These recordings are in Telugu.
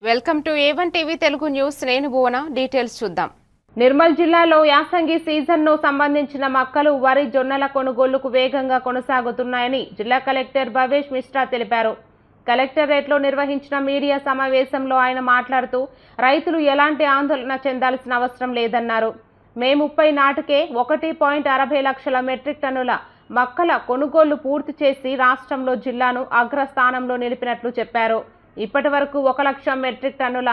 Welcome to A1 TV Telugu news. నేను భువన. డీటెయిల్స్ చూద్దాం. నిర్మల్ జిల్లాలో యాసంగి సీజన్ను సంబంధించిన మక్కలు, వరి, జొన్నల కొనుగోళ్లకు వేగంగా కొనసాగుతున్నాయని జిల్లా కలెక్టర్ భవేష్ మిశ్రా తెలిపారు. కలెక్టరేట్లో నిర్వహించిన మీడియా సమావేశంలో ఆయన మాట్లాడుతూ రైతులు ఎలాంటి ఆందోళన చెందాల్సిన అవసరం లేదన్నారు. మే 30 నాటికే 1.60 లక్షల మెట్రిక్ టన్నుల మక్కల కొనుగోళ్లు పూర్తి చేసి రాష్ట్రంలో జిల్లాను అగ్రస్థానంలో నిలిపినట్లు చెప్పారు. ఇప్పటి వరకు 1 లక్ష మెట్రిక్ టన్నుల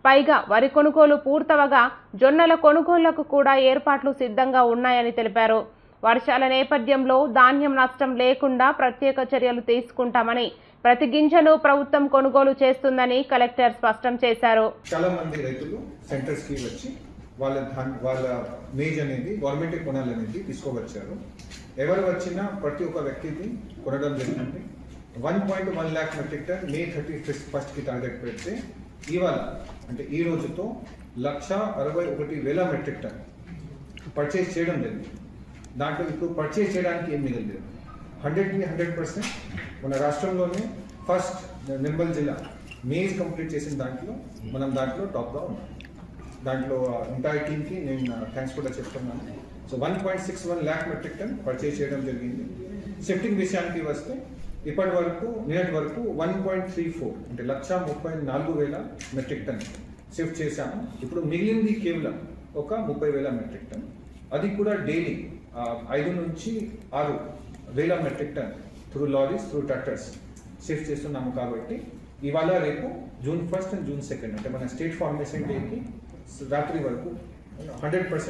పైగా వరి కొనుగోలు పూర్తవగా జొన్నల కొనుగోళ్లకు కూడా ఏర్పాట్లు సిద్ధంగా ఉన్నాయని తెలిపారు. వర్షాల నేపథ్యంలో ధాన్యం నష్టం లేకుండా ప్రత్యేక చర్యలు తీసుకుంటామని, ప్రతి గింజను ప్రభుత్వం కొనుగోలు చేస్తుందని కలెక్టర్ స్పష్టం చేశారు. చాలా మంది రైతులు సెంటర్స్ కి వచ్చి వాళ్ళ మేజ్ అనేది గవర్నమెంట్ కొనాలనేది తీసుకోవచ్చారు. ఎవరు వచ్చినా ప్రతి ఒక్క వ్యక్తిని కొనడం జరిగింది. 1.1 lakh మెట్రిక్ టన్ మే 31st కి టార్గెట్ పెడితే ఇవాళ అంటే ఈ రోజుతో 1,61,000 మెట్రిక్ టన్ పర్చేస్ చేయడం జరిగింది. దాంట్లో ఇప్పుడు పర్చేస్ చేయడానికి ఏం మిగలేదు. 100% మన రాష్ట్రంలోనే ఫస్ట్ నిర్మల్ జిల్లా మేజ్ కంప్లీట్ చేసిన దాంట్లో మనం టాప్గా ఉన్నాం. దాంట్లో ఎంటైర్ టీమ్కి నేను థ్యాంక్స్ కూడా చెప్తున్నాను. So 1.61 lakh metric ton purchase చేయడం జరిగింది. షిఫ్టింగ్ విషయానికి వస్తే ఇప్పటి వరకు నిన్నటి వరకు 1.34 అంటే 1,34,000 మెట్రిక్ టన్ షిఫ్ట్ చేశాము. ఇప్పుడు మిగిలింది కేవలం ఒక 30,000 మెట్రిక్ టన్. అది కూడా డైలీ 5 నుంచి 6,000 metric ton through lorries, through tractors shift చేస్తున్నాము. కాబట్టి ఇవాళ రేపు June 1st and June 2nd అంటే మన స్టేట్ ఫార్మేషన్ డేకి రాత్రి వరకు 100%